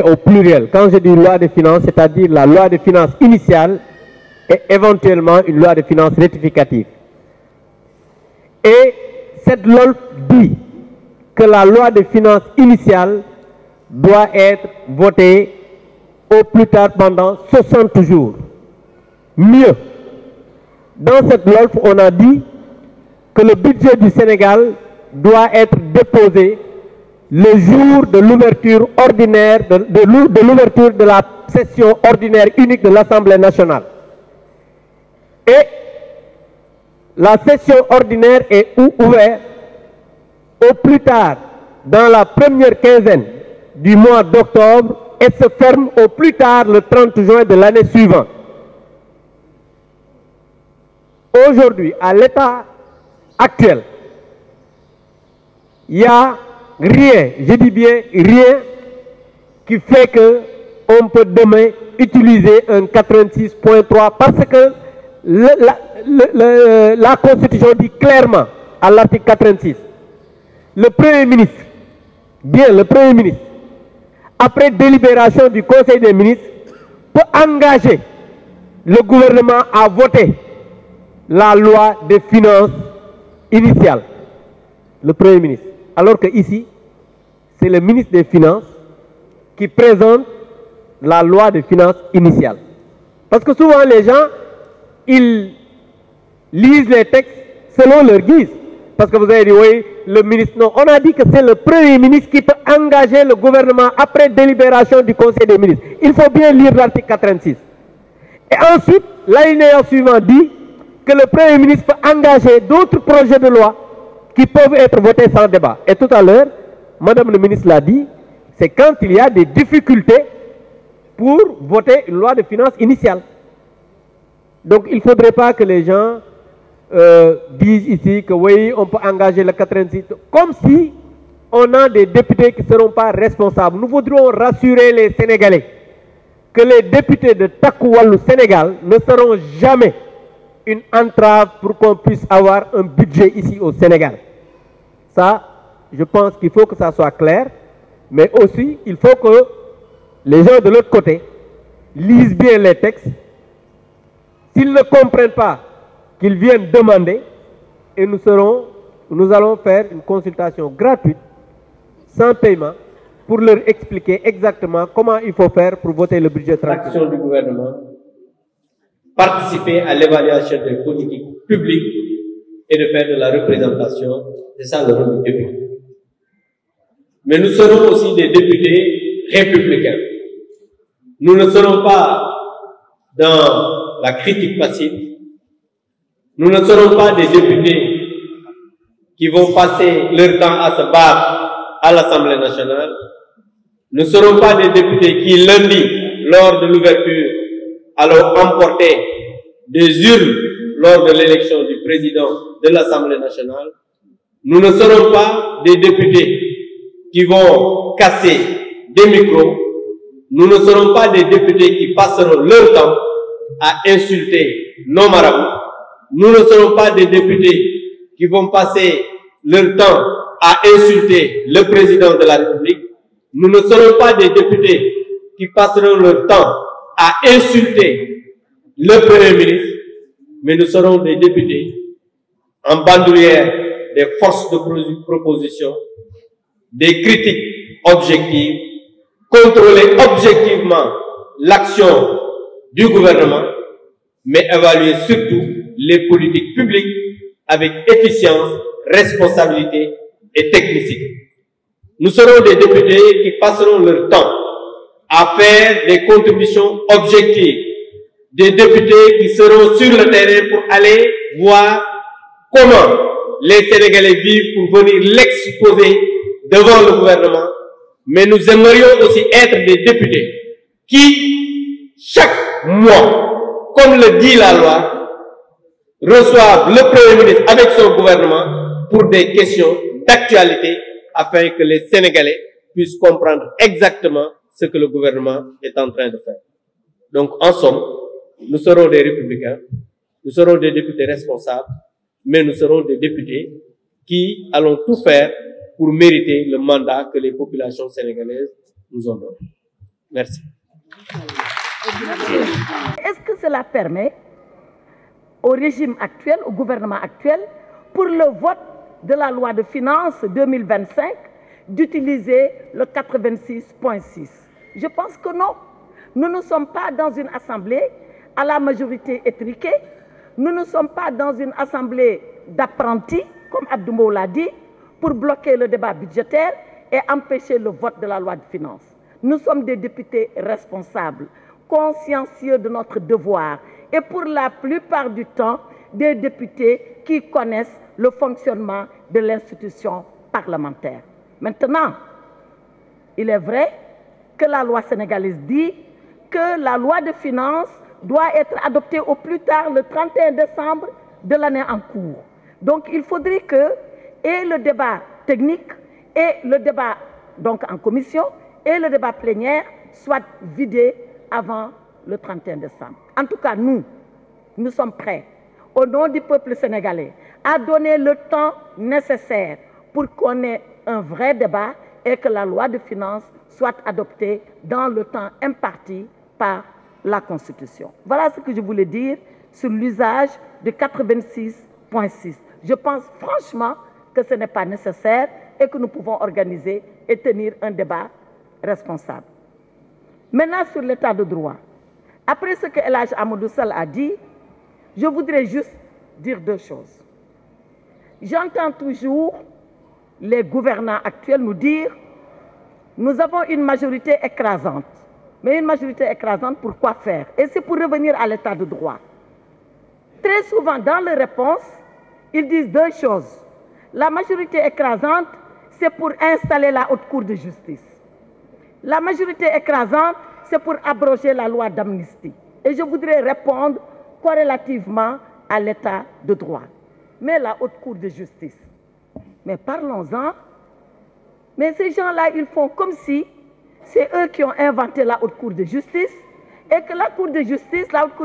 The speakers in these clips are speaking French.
au pluriel. Quand je dis loi de finances, c'est-à-dire la loi de finances initiale et éventuellement une loi de finances rectificative. Et cette loi dit que la loi de finances initiale doit être votée au plus tard pendant 60 jours. Mieux, dans cette loi, on a dit que le budget du Sénégal doit être déposé le jour de l'ouverture ordinaire, de l'ouverture de la session ordinaire unique de l'Assemblée nationale. Et la session ordinaire est ouverte au plus tard dans la première quinzaine du mois d'octobre et se ferme au plus tard le 30 juin de l'année suivante. Aujourd'hui, à l'état actuel, il y a rien, je dis bien rien, qui fait qu'on peut demain utiliser un 86.3 parce que la Constitution dit clairement à l'article 86, le Premier ministre, après délibération du Conseil des ministres, peut engager le gouvernement à voter la loi des finances initiale, le Premier ministre. Alors que ici, c'est le ministre des Finances qui présente la loi des finances initiale. Parce que souvent les gens, ils lisent les textes selon leur guise. Parce que vous avez dit, oui, le ministre, non. On a dit que c'est le Premier ministre qui peut engager le gouvernement après délibération du Conseil des ministres. Il faut bien lire l'article 86. Et ensuite, l'alinéa suivant dit que le Premier ministre peut engager d'autres projets de loi qui peuvent être votés sans débat. Et tout à l'heure, Madame le ministre l'a dit, c'est quand il y a des difficultés pour voter une loi de finances initiale. Donc il ne faudrait pas que les gens disent ici que oui, on peut engager le 86, comme si on a des députés qui ne seront pas responsables. Nous voudrions rassurer les Sénégalais que les députés de Takku Wallu Sénégal ne seront jamais une entrave pour qu'on puisse avoir un budget ici au Sénégal. Ça, je pense qu'il faut que ça soit clair, mais aussi il faut que les gens de l'autre côté lisent bien les textes. S'ils ne comprennent pas, qu'ils viennent demander et nous allons faire une consultation gratuite, sans paiement, pour leur expliquer exactement comment il faut faire pour voter le budget tranquille. L'action du gouvernement, participer à l'évaluation des politiques publiques et de faire de la représentation, c'est ça le rôle du député. Mais nous serons aussi des députés républicains. Nous ne serons pas dans la critique facile. Nous ne serons pas des députés qui vont passer leur temps à se battre à l'Assemblée nationale. Nous ne serons pas des députés qui, lundi, lors de l'ouverture, allons emporter des urnes lors de l'élection du président de l'Assemblée nationale. Nous ne serons pas des députés qui vont casser des micros. Nous ne serons pas des députés qui passeront leur temps à insulter nos marabouts. Nous ne serons pas des députés qui vont passer leur temps à insulter le président de la République. Nous ne serons pas des députés qui passeront leur temps à insulter le Premier ministre, mais nous serons des députés en bandoulière des forces de proposition, des critiques objectives, contrôler objectivement l'action du gouvernement, mais évaluer surtout les politiques publiques avec efficience, responsabilité et technicité. Nous serons des députés qui passeront leur temps à faire des contributions objectives, des députés qui seront sur le terrain pour aller voir comment les Sénégalais vivent pour venir l'exposer devant le gouvernement. Mais nous aimerions aussi être des députés qui, chaque mois, comme le dit la loi, reçoivent le Premier ministre avec son gouvernement pour des questions d'actualité afin que les Sénégalais puissent comprendre exactement ce que le gouvernement est en train de faire. Donc, en somme, nous serons des républicains, nous serons des députés responsables, mais nous serons des députés qui allons tout faire pour mériter le mandat que les populations sénégalaises nous ont donné. Merci. Est-ce que cela permet au régime actuel, au gouvernement actuel, pour le vote de la loi de finances 2025, d'utiliser le 86.6? Je pense que non. Nous ne sommes pas dans une assemblée à la majorité étriquée. Nous ne sommes pas dans une assemblée d'apprentis, comme Abdou l'a dit, pour bloquer le débat budgétaire et empêcher le vote de la loi de finances. Nous sommes des députés responsables, consciencieux de notre devoir et pour la plupart du temps, des députés qui connaissent le fonctionnement de l'institution parlementaire. Maintenant, il est vrai que la loi sénégalaise dit que la loi de finances doit être adoptée au plus tard le 31 décembre de l'année en cours. Donc, il faudrait que et le débat technique et le débat donc en commission et le débat plénière soient vidés avant le 31 décembre. En tout cas, nous sommes prêts, au nom du peuple sénégalais, à donner le temps nécessaire pour qu'on ait un vrai débat et que la loi de finances soit adoptée dans le temps imparti par la Constitution. Voilà ce que je voulais dire sur l'usage de 86.6. Je pense franchement que ce n'est pas nécessaire et que nous pouvons organiser et tenir un débat responsable. Maintenant, sur l'état de droit. Après ce que El Hadj Amadou Sall a dit, je voudrais juste dire deux choses. J'entends toujours les gouvernants actuels nous dire « Nous avons une majorité écrasante ». Mais une majorité écrasante, pour quoi faire? Et c'est pour revenir à l'état de droit. Très souvent, dans les réponses, ils disent deux choses. La majorité écrasante, c'est pour installer la haute cour de justice. La majorité écrasante, c'est pour abroger la loi d'amnistie. Et je voudrais répondre corrélativement à l'état de droit. Mais la haute cour de justice, mais parlons-en. Mais ces gens-là, ils font comme si c'est eux qui ont inventé la haute cour de justice et que la haute cour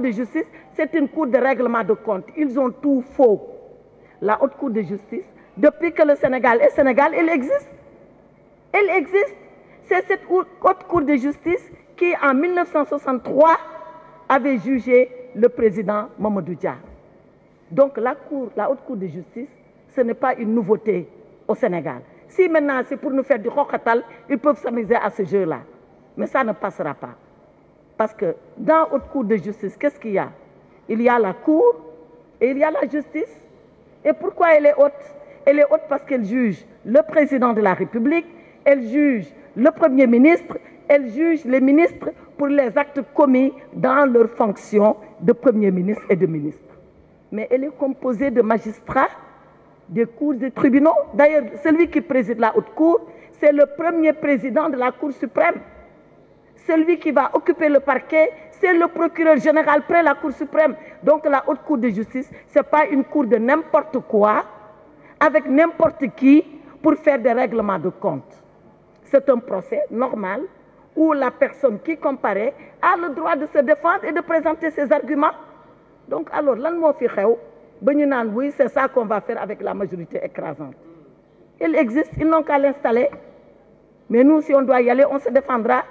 de justice, c'est une cour de règlement de compte. Ils ont tout faux. La haute cour de justice, depuis que le Sénégal est Sénégal, elle existe. Elle existe. C'est cette haute cour de justice qui, en 1963, avait jugé le président Mamadou Dia. Donc la haute cour de justice, ce n'est pas une nouveauté au Sénégal. Si maintenant c'est pour nous faire du khokatal, ils peuvent s'amuser à ce jeu-là. Mais ça ne passera pas. Parce que dans la haute cour de justice, qu'est-ce qu'il y a? Il y a la cour et il y a la justice. Et pourquoi elle est haute? Elle est haute parce qu'elle juge le président de la République, elle juge le Premier ministre, elle juge les ministres pour les actes commis dans leur fonction de Premier ministre et de ministre. Mais elle est composée de magistrats, des cours et tribunaux. D'ailleurs, celui qui préside la haute cour, c'est le premier président de la Cour suprême. Celui qui va occuper le parquet, c'est le procureur général près la Cour suprême. Donc la haute cour de justice, ce n'est pas une cour de n'importe quoi, avec n'importe qui, pour faire des règlements de compte. C'est un procès normal où la personne qui comparaît a le droit de se défendre et de présenter ses arguments. Donc alors, lan moo fi xew ba ñu naan oui, c'est ça qu'on va faire avec la majorité écrasante. Elle existe, ils n'ont qu'à l'installer. Mais nous, si on doit y aller, on se défendra.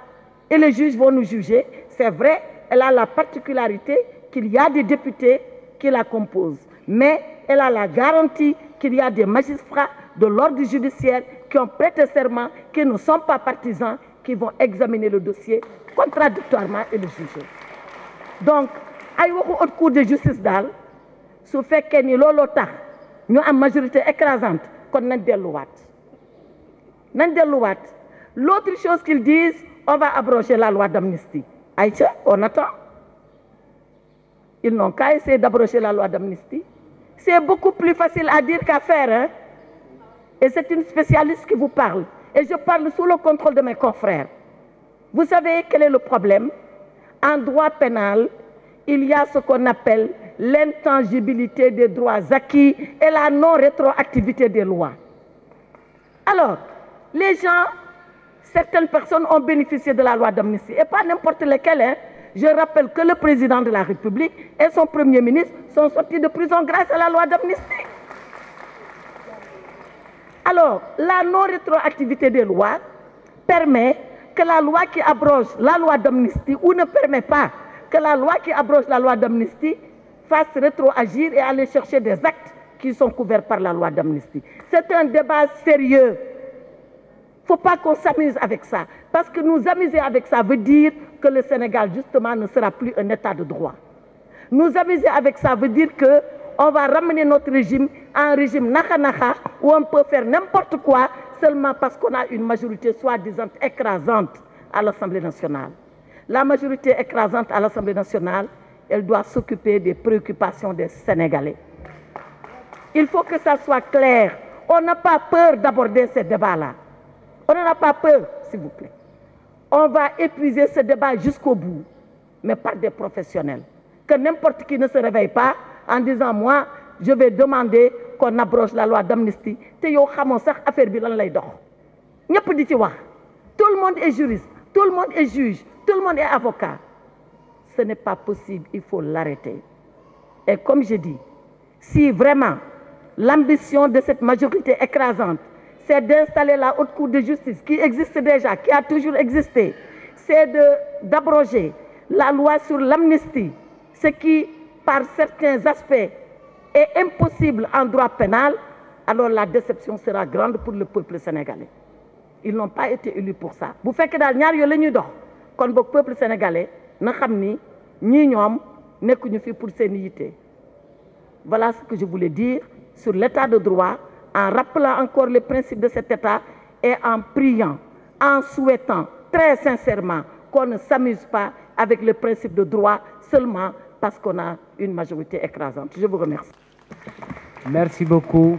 Et les juges vont nous juger. C'est vrai, elle a la particularité qu'il y a des députés qui la composent. Mais elle a la garantie qu'il y a des magistrats de l'ordre judiciaire qui ont prêté serment, qui ne sont pas partisans, qui vont examiner le dossier contradictoirement et le juger. Donc, ay waxu haute cour de justice daal su fekkee ni looloo tax ñu am majorité écrasante kon nañ delluwaat. L'autre chose qu'ils disent, on va abroger la loi d'amnistie. Aïcha, on attend. Ils n'ont qu'à essayer d'abroger la loi d'amnistie. C'est beaucoup plus facile à dire qu'à faire. Hein? Et c'est une spécialiste qui vous parle. Et je parle sous le contrôle de mes confrères. Vous savez quel est le problème? En droit pénal, il y a ce qu'on appelle l'intangibilité des droits acquis et la non-rétroactivité des lois. Alors, les gens, certaines personnes ont bénéficié de la loi d'amnistie, et pas n'importe lesquelles. Hein. Je rappelle que le président de la République et son premier ministre sont sortis de prison grâce à la loi d'amnistie. Alors, la non-rétroactivité des lois permet que la loi qui abroge la loi d'amnistie ou ne permet pas que la loi qui abroge la loi d'amnistie fasse rétroagir et aller chercher des actes qui sont couverts par la loi d'amnistie. C'est un débat sérieux. Il ne faut pas qu'on s'amuse avec ça. Parce que nous amuser avec ça veut dire que le Sénégal, justement, ne sera plus un état de droit. Nous amuser avec ça veut dire qu'on va ramener notre régime à un régime naka-naka où on peut faire n'importe quoi seulement parce qu'on a une majorité soi-disant écrasante à l'Assemblée nationale. La majorité écrasante à l'Assemblée nationale, elle doit s'occuper des préoccupations des Sénégalais. Il faut que ça soit clair. On n'a pas peur d'aborder ces débats-là. On n'en a pas peur, s'il vous plaît. On va épuiser ce débat jusqu'au bout, mais par des professionnels. Que n'importe qui ne se réveille pas en disant, moi, je vais demander qu'on abroge la loi d'amnistie. Tout le monde est juriste, tout le monde est juge, tout le monde est avocat. Ce n'est pas possible, il faut l'arrêter. Et comme je dis, si vraiment l'ambition de cette majorité écrasante, c'est d'installer la haute cour de justice qui existe déjà, qui a toujours existé, c'est d'abroger la loi sur l'amnistie, ce qui, par certains aspects, est impossible en droit pénal, alors la déception sera grande pour le peuple sénégalais. Ils n'ont pas été élus pour ça. Vous faites que dans le peuple sénégalais, nous savons pour sénité. Voilà ce que je voulais dire sur l'état de droit, en rappelant encore les principes de cet état et en priant, en souhaitant très sincèrement qu'on ne s'amuse pas avec le principe de droit seulement parce qu'on a une majorité écrasante. Je vous remercie. Merci beaucoup.